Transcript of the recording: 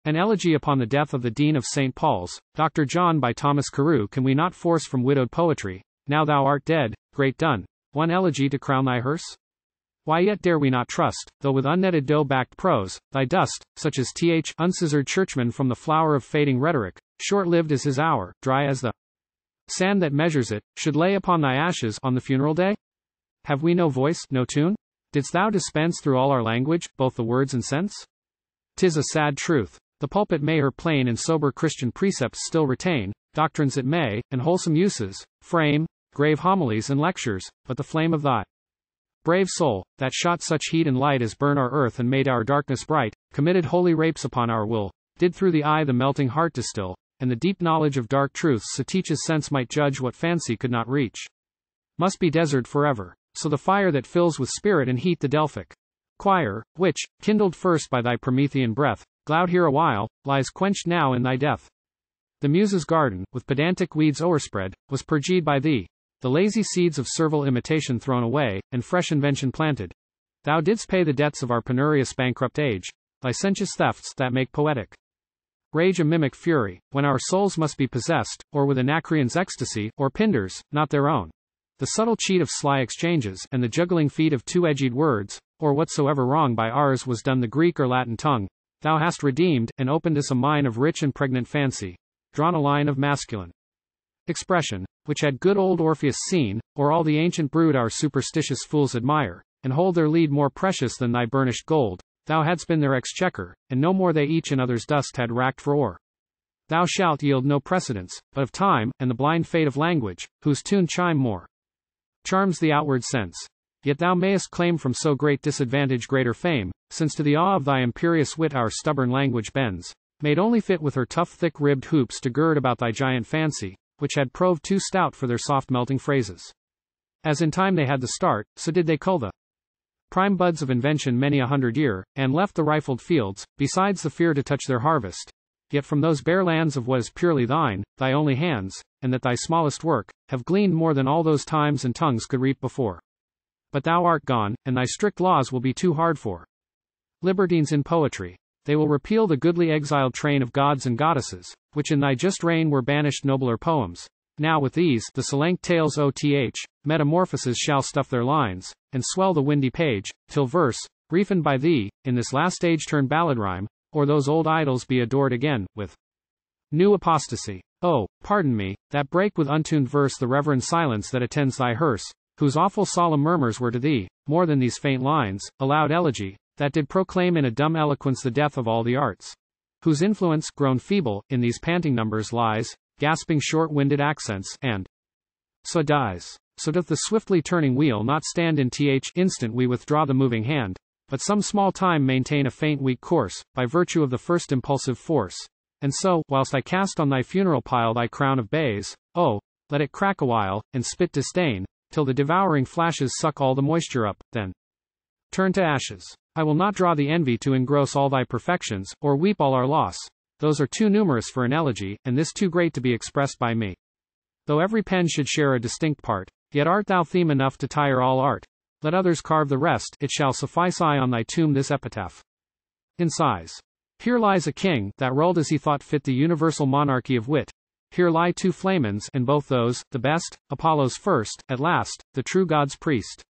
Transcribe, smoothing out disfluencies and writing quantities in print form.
An elegy upon the death of the Dean of St. Paul's, Dr. John by Thomas Carew. Can we not force from widowed poetry, now thou art dead, great Donne, one elegy to crown thy hearse? Why yet dare we not trust, though with unkneaded dough-bak'd prose, thy dust, such as unscissor'd churchman from the flower of fading rhetoric, short-lived is his hour, dry as the sand that measures it, should lay upon thy ashes on the funeral day? Have we no voice, no tune? Didst thou dispense through all our language, both the words and sense? 'Tis a sad truth. The pulpit may her plain and sober Christian precepts still retain, doctrines it may, and wholesome uses, frame, grave homilies and lectures, but the flame of thy brave soul, that shot such heat and light as burn our earth and made our darkness bright, committed holy rapes upon our will, did through the eye the melting heart distill, and the deep knowledge of dark truths so teaches sense might judge what fancy could not reach, must be desert forever. So the fire that fills with spirit and heat the Delphic choir, which, kindled first by thy Promethean breath, glowed here a while, lies quenched now in thy death. The Muses' garden, with pedantic weeds o'erspread, was purged by thee, the lazy seeds of servile imitation thrown away, and fresh invention planted. Thou didst pay the debts of our penurious bankrupt age, licentious thefts that make poetic rage a mimic fury, when our souls must be possessed, or with Anacreon's ecstasy, or Pindar's, not their own. The subtle cheat of sly exchanges, and the juggling feat of two-edged words, or whatsoever wrong by ours was done the Greek or Latin tongue, thou hast redeemed, and opened us a mine of rich and pregnant fancy, drawn a line of masculine expression, which had good old Orpheus seen, or all the ancient brood our superstitious fools admire, and hold their lead more precious than thy burnished gold, thou hadst been their exchequer, and no more they each in others' dust had racked for ore. Thou shalt yield no precedence, but of time, and the blind fate of language, whose tune chime more charms the outward sense. Yet thou mayest claim from so great disadvantage greater fame, since to the awe of thy imperious wit our stubborn language bends, made only fit with her tough thick-ribbed hoops to gird about thy giant fancy, which had proved too stout for their soft melting phrases. As in time they had the start, so did they cull the prime buds of invention many 100 year, and left the rifled fields, besides the fear to touch their harvest. Yet from those bare lands of what is purely thine, thy only hands, and that thy smallest work, have gleaned more than all those times and tongues could reap before. But thou art gone, and thy strict laws will be too hard for libertines in poetry. They will repeal the goodly exiled train of gods and goddesses, which in thy just reign were banished nobler poems. Now with these, the Selench tales metamorphoses shall stuff their lines, and swell the windy page, till verse, refined by thee, in this last age turn ballad rhyme, or those old idols be adored again, with new apostasy. Oh, pardon me, that break with untuned verse the reverend silence that attends thy hearse, whose awful solemn murmurs were to thee, more than these faint lines, a loud elegy, that did proclaim in a dumb eloquence the death of all the arts, whose influence, grown feeble, in these panting numbers lies, gasping short-winded accents, and so dies. So doth the swiftly turning wheel not stand in instant we withdraw the moving hand, but some small time maintain a faint weak course, by virtue of the first impulsive force. And so, whilst I cast on thy funeral pile thy crown of bays, oh, let it crack a while, and spit disdain, till the devouring flashes suck all the moisture up, then turn to ashes. I will not draw the envy to engross all thy perfections, or weep all our loss. Those are too numerous for an elegy, and this too great to be expressed by me. Though every pen should share a distinct part, yet art thou theme enough to tire all art. Let others carve the rest, it shall suffice I on thy tomb this epitaph. In sighs. Here lies a king, that ruled as he thought fit the universal monarchy of wit. Here lie two flamens, and both those, the best, Apollo's first, at last, the true God's priest.